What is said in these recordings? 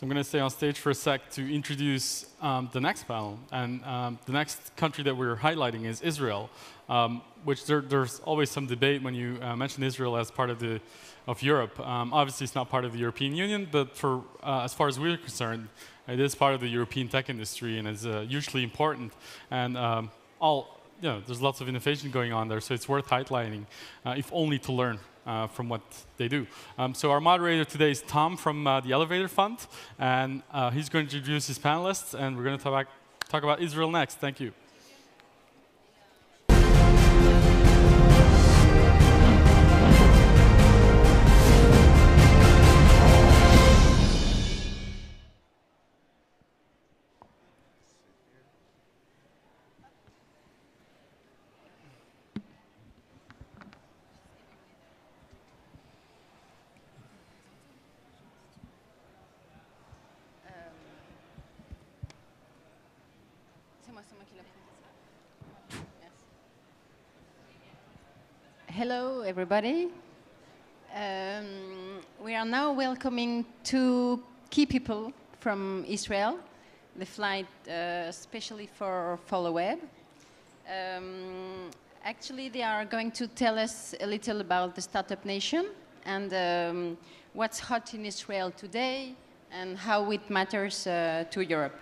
So I'm going to stay on stage for a sec to introduce the next panel. And the next country that we're highlighting is Israel, which there's always some debate when you mention Israel as part of Europe. Obviously, it's not part of the European Union, but for as far as we're concerned, it is part of the European tech industry and is hugely important. And there's lots of innovation going on there, so it's worth highlighting, if only to learn from what they do. So our moderator today is Tom from the Elevator Fund, and he's going to introduce his panelists, and we're going to talk about Israel next. Thank you. Hello, everybody. We are now welcoming two key people from Israel, the flight especially for LeWeb. Actually, they are going to tell us a little about the startup nation and what's hot in Israel today and how it matters to Europe.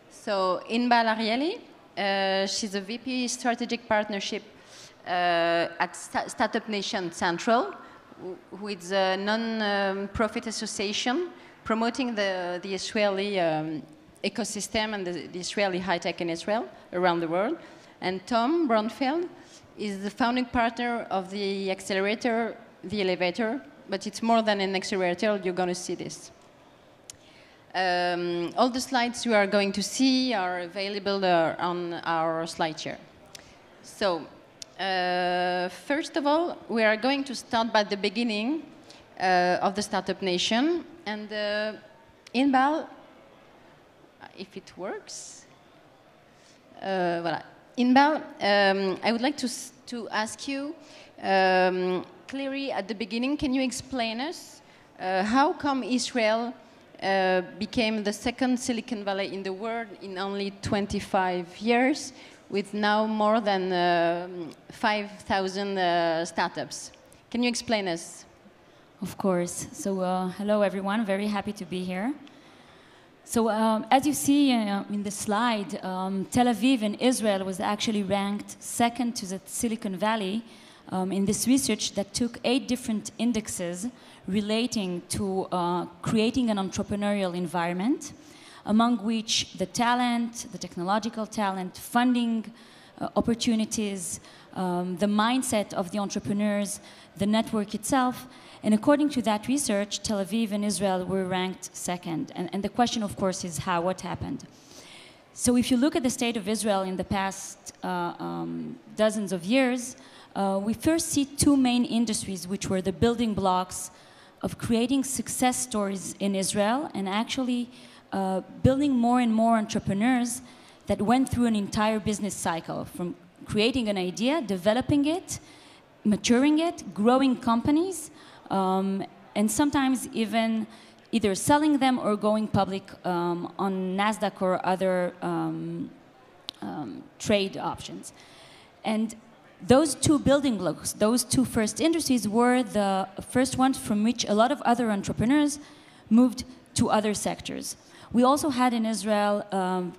So, Inbal Arieli, she's a VP Strategic Partnership at Startup Nation Central, who is a non-profit association promoting the Israeli ecosystem and the Israeli high-tech in Israel around the world. And Tom Braunfeld is the founding partner of the accelerator, the Elevator, but it's more than an accelerator. You're going to see this. All the slides you are going to see are available on our SlideShare. So, first of all, we are going to start by the beginning of the Startup Nation. And Inbal, if it works, voilà. Inbal, I would like to ask you, clearly at the beginning, can you explain us how come Israel became the second Silicon Valley in the world in only 25 years? With now more than 5,000 startups. Can you explain us? Of course. So hello, everyone. Very happy to be here. So as you see in the slide, Tel Aviv in Israel was actually ranked second to the Silicon Valley in this research that took 8 different indexes relating to creating an entrepreneurial environment, among which the talent, the technological talent, funding opportunities, the mindset of the entrepreneurs, the network itself. And according to that research, Tel Aviv and Israel were ranked second. And the question, of course, is how, what happened? So if you look at the state of Israel in the past dozens of years, we first see 2 main industries which were the building blocks of creating success stories in Israel and actually building more and more entrepreneurs that went through an entire business cycle, from creating an idea, developing it, maturing it, growing companies, and sometimes even either selling them or going public on NASDAQ or other trade options. And those 2 building blocks, those 2 first industries were the first ones from which a lot of other entrepreneurs moved to other sectors. We also had in Israel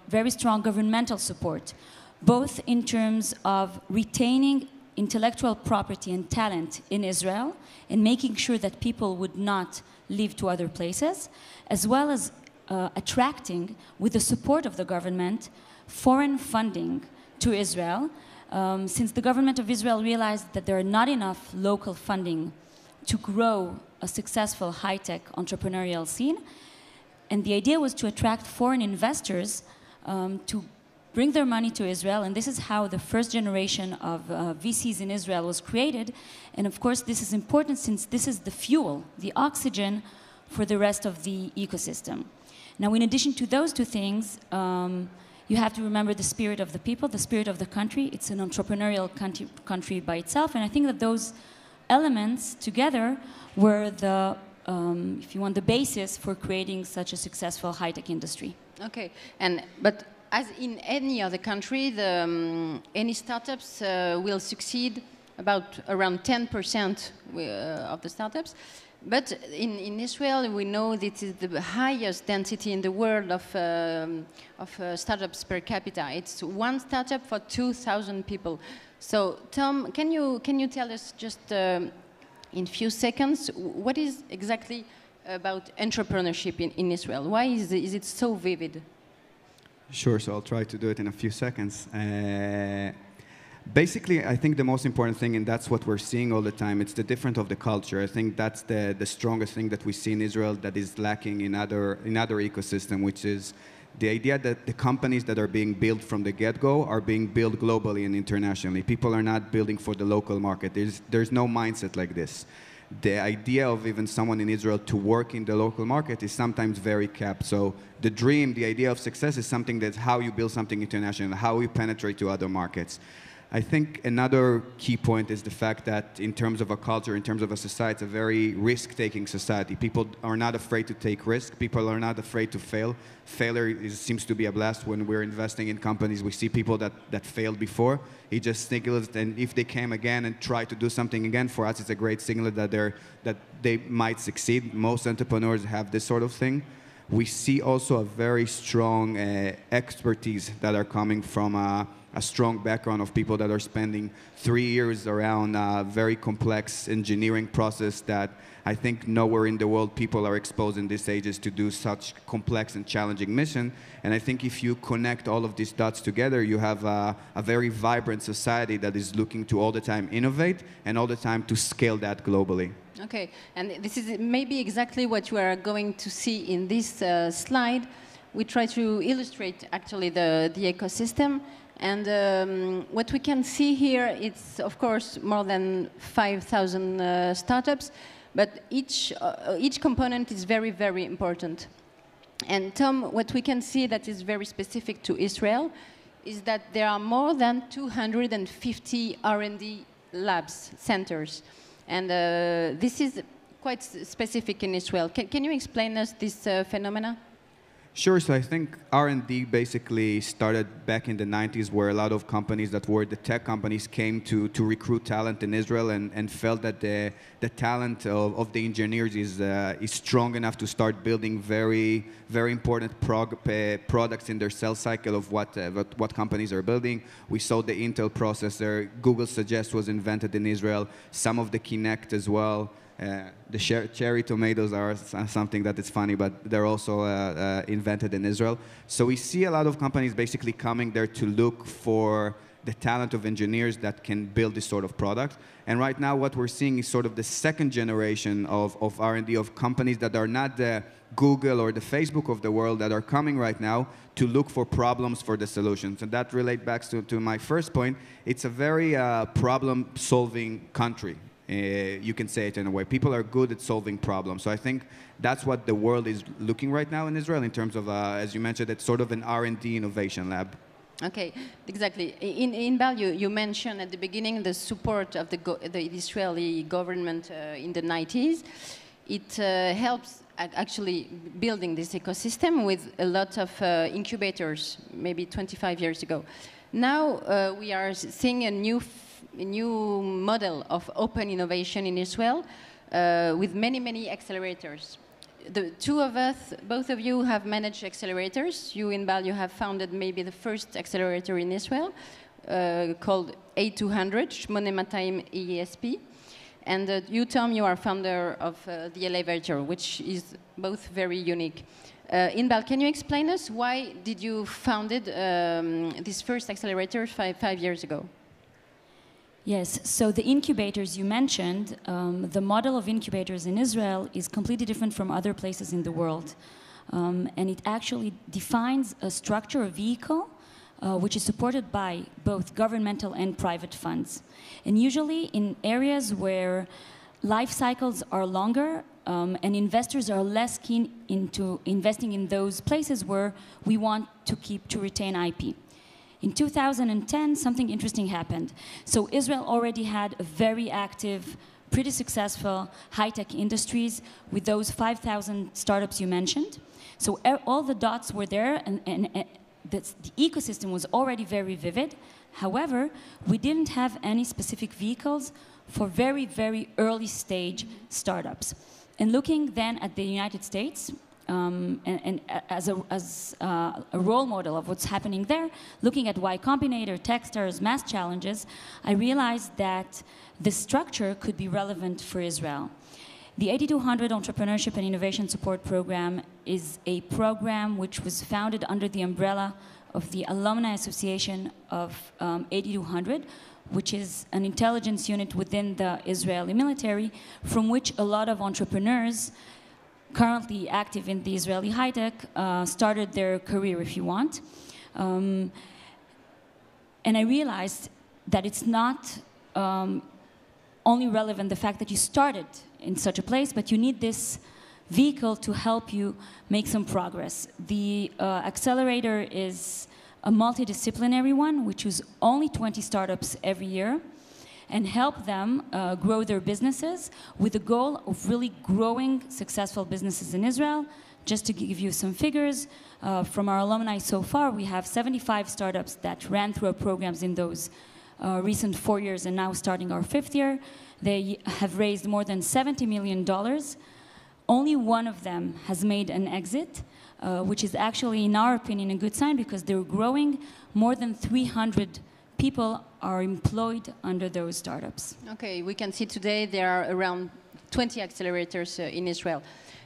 very strong governmental support, both in terms of retaining intellectual property and talent in Israel and making sure that people would not leave to other places, as well as attracting, with the support of the government, foreign funding to Israel, since the government of Israel realized that there are not enough local funding to grow a successful high-tech entrepreneurial scene. And the idea was to attract foreign investors to bring their money to Israel. And this is how the first generation of VCs in Israel was created. And of course, this is important since this is the fuel, the oxygen for the rest of the ecosystem. Now, in addition to those 2 things, you have to remember the spirit of the people, the spirit of the country. It's an entrepreneurial country by itself. And I think that those elements together were the if you want, the basis for creating such a successful high-tech industry. Okay, but as in any other country, any startups will succeed about around 10% of the startups. But in Israel, we know this is the highest density in the world of startups per capita. It's one startup for 2,000 people. So, Tom, can you tell us just in few seconds what is exactly about entrepreneurship in Israel? Why is it so vivid? Sure, so I'll try to do it in a few seconds. Basically, I think the most important thing, and that's what we're seeing all the time, it's the difference of the culture. I think that's the strongest thing that we see in Israel that is lacking in other ecosystem, which is the idea that the companies that are being built from the get-go are being built globally and internationally. People are not building for the local market. There's no mindset like this. The idea of even someone in Israel to work in the local market is sometimes very capped. So the dream, the idea of success is something that's how you build something international, how you penetrate to other markets. I think another key point is the fact that in terms of a culture, in terms of a society, it's a very risk-taking society. People are not afraid to take risks. People are not afraid to fail. Failure seems to be a blast when we're investing in companies. We see people that failed before. It just signals, and if they came again and try to do something again, for us it's a great signal that they might succeed. Most entrepreneurs have this sort of thing. We see also a very strong expertise that are coming from a strong background of people that are spending 3 years around a very complex engineering process that I think nowhere in the world people are exposed in these ages to do such complex and challenging mission. And I think if you connect all of these dots together, you have a very vibrant society that is looking to all the time innovate and all the time to scale that globally. Okay, and this is maybe exactly what you are going to see in this slide. We try to illustrate actually the ecosystem. And what we can see here, it's of course more than 5,000 startups, but each component is very, very important. And Tom, what we can see that is very specific to Israel is that there are more than 250 R&D labs, centers. And this is quite specific in Israel. Can you explain us this phenomena? Sure. So I think R&D basically started back in the 90s, where a lot of companies that were the tech companies came to recruit talent in Israel and felt that the talent of the engineers is strong enough to start building very, very important products in their sales cycle of what companies are building. We saw the Intel processor. Google Suggest was invented in Israel. Some of the Kinect as well. The cherry tomatoes are something that is funny, but they're also invented in Israel. So we see a lot of companies basically coming there to look for the talent of engineers that can build this sort of product. And right now what we're seeing is sort of the second generation of R&D of companies that are not the Google or the Facebook of the world that are coming right now to look for problems for the solutions. And that relates back to my first point. It's a very problem-solving country. You can say it in a way. People are good at solving problems. So I think that's what the world is looking right now in Israel in terms of, as you mentioned, it's sort of an R&D innovation lab. Okay, exactly. In Bal, you mentioned at the beginning the support of the Israeli government in the 90s. It helps actually building this ecosystem with a lot of incubators, maybe 25 years ago. Now we are seeing a new model of open innovation in Israel with many, many accelerators. The two of us, both of you have managed accelerators. You in Bal, you have founded maybe the first accelerator in Israel called A200, 8200 ESP. And you, Tom, you are founder of the elevator, which is both very unique. Inbal, can you explain us why did you founded this first accelerator five years ago? Yes, so the incubators you mentioned, the model of incubators in Israel is completely different from other places in the world. And it actually defines a structure, a vehicle, which is supported by both governmental and private funds. And usually in areas where life cycles are longer and investors are less keen into investing in those places where we want to retain IP. In 2010, something interesting happened. So Israel already had a very active pretty successful high-tech industries with those 5,000 startups you mentioned. So all the dots were there, and the ecosystem was already very vivid. However, we didn't have any specific vehicles for very, very early stage startups. And looking then at the United States, and as a role model of what's happening there, looking at Y Combinator, Techstars, Mass Challenges, I realized that the structure could be relevant for Israel. The 8200 Entrepreneurship and Innovation Support Program is a program which was founded under the umbrella of the Alumni Association of 8200, which is an intelligence unit within the Israeli military, from which a lot of entrepreneurs currently active in the Israeli high-tech started their career, if you want. And I realized that it's not only relevant the fact that you started in such a place, but you need this vehicle to help you make some progress. The accelerator is a multidisciplinary one, which is only 20 startups every year, and help them grow their businesses with the goal of really growing successful businesses in Israel. Just to give you some figures, from our alumni so far, we have 75 startups that ran through our programs in those recent 4 years and now starting our 5th year. They have raised more than $70 million. Only one of them has made an exit, which is actually, in our opinion, a good sign because they're growing. More than 300 people are employed under those startups. Okay, we can see today there are around 20 accelerators in Israel.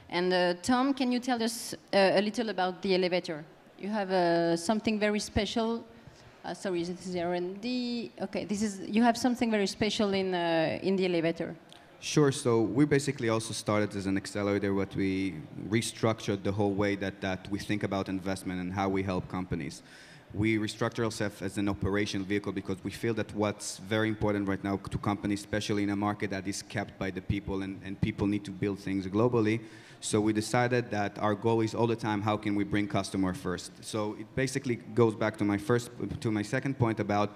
And Tom, can you tell us a little about the elevator? You have something very special. Sorry, this is R&D. Okay, you have something very special in the elevator. Sure. So we basically also started as an accelerator, but we restructured the whole way that we think about investment and how we help companies. We restructure ourselves as an operational vehicle because we feel that what's very important right now to companies, especially in a market that is capped by the people and people need to build things globally. So we decided that our goal is all the time, how can we bring customer first? So it basically goes back to my second point about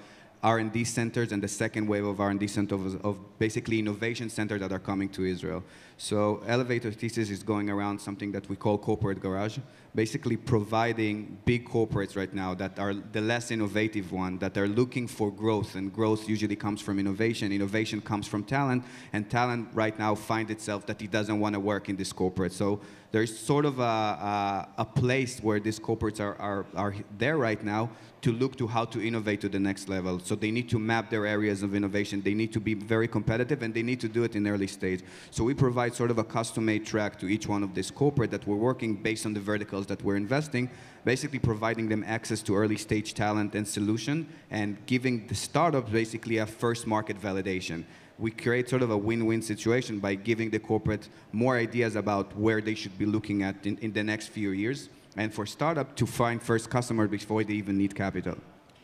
R&D centers and the second wave of R&D centers of basically innovation centers that are coming to Israel. So elevator thesis is going around something that we call corporate garage, basically providing big corporates right now that are the less innovative one, that are looking for growth, and growth usually comes from innovation. Innovation comes from talent, and talent right now finds itself that it doesn't want to work in this corporate. So there's sort of a place where these corporates are there right now to look to how to innovate to the next level. So they need to map their areas of innovation. They need to be very competitive, and they need to do it in early stage. So we provide sort of a custom-made track to each one of these corporate that we're working based on the verticals that we're investing, basically providing them access to early stage talent and solution, and giving the startups basically a first market validation. We create sort of a win-win situation by giving the corporate more ideas about where they should be looking at in the next few years, and for startup to find first customer before they even need capital.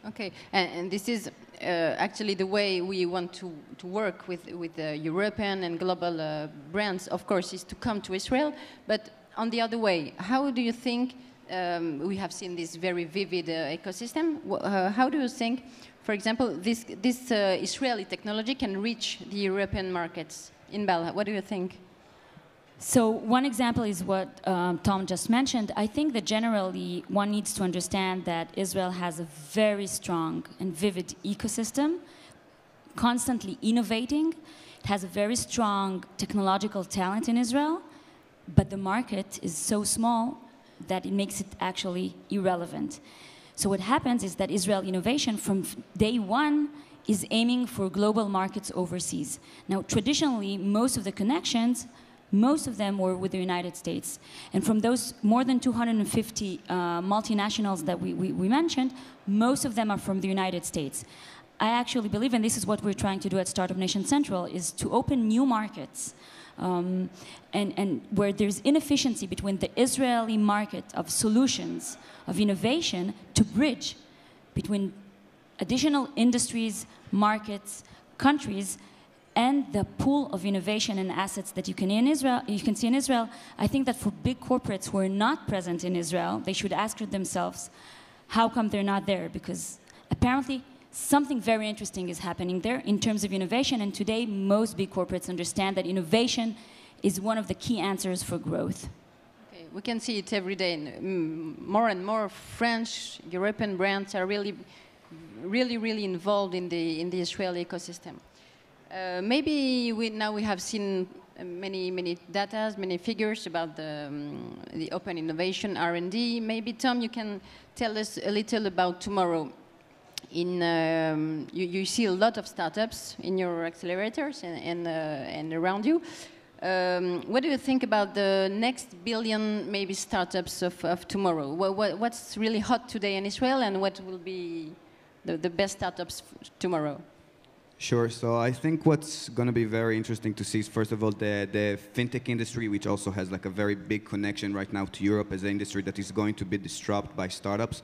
Okay, and this is actually the way we want to work with the European and global brands, of course, is to come to Israel. But on the other way, how do you think, we have seen this very vivid ecosystem, how do you think, for example, this Israeli technology can reach the European markets? Inbal, what do you think? So one example is what Tom just mentioned. I think that generally one needs to understand that Israel has a very strong and vivid ecosystem, constantly innovating. It has a very strong technological talent in Israel, but the market is so small that it makes it actually irrelevant. So what happens is that Israel innovation from day one is aiming for global markets overseas. Now, traditionally, most of the connections, most of them were with the United States. And from those more than 250 multinationals that we mentioned, most of them are from the United States. I actually believe, and this is what we're trying to do at Startup Nation Central, is to open new markets and where there's inefficiency between the Israeli market of solutions, of innovation, to bridge between additional industries, markets, countries, and the pool of innovation and assets that you can see in Israel. I think that for big corporates who are not present in Israel, they should ask themselves, how come they're not there? Because apparently something very interesting is happening there in terms of innovation. And today, most big corporates understand that innovation is one of the key answers for growth. Okay, we can see it every day. More and more French, European brands are really involved in the Israeli ecosystem. Maybe now we have seen many data, many figures about the open innovation, R&D. Maybe, Tom, you can tell us a little about tomorrow. You see a lot of startups in your accelerators and around you. What do you think about the next billion, maybe, startups of tomorrow? What's really hot today in Israel, and what will be the best startups tomorrow? Sure. So I think what's going to be very interesting to see is, first of all, the fintech industry, which also has like a very big connection right now to Europe as an industry that is going to be disrupted by startups,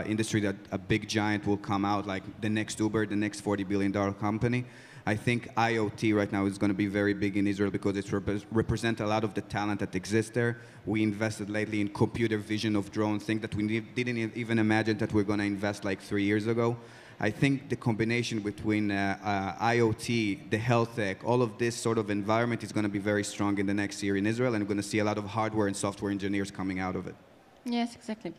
industry that a big giant will come out, like the next Uber, the next $40 billion company. I think IoT right now is going to be very big in Israel because it represents a lot of the talent that exists there. We invested lately in computer vision of drones, things that we didn't even imagine that we're going to invest like 3 years ago. I think the combination between IoT, the health tech, all of this sort of environment is going to be very strong in the next year in Israel, and we're going to see a lot of hardware and software engineers coming out of it. Yes, exactly.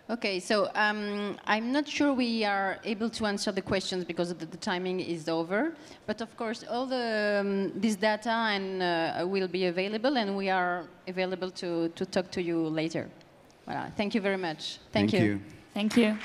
Okay, so I'm not sure we are able to answer the questions because the timing is over. But of course, all this data will be available, and we are available to talk to you later. Voilà. Thank you very much. Thank you. Thank you.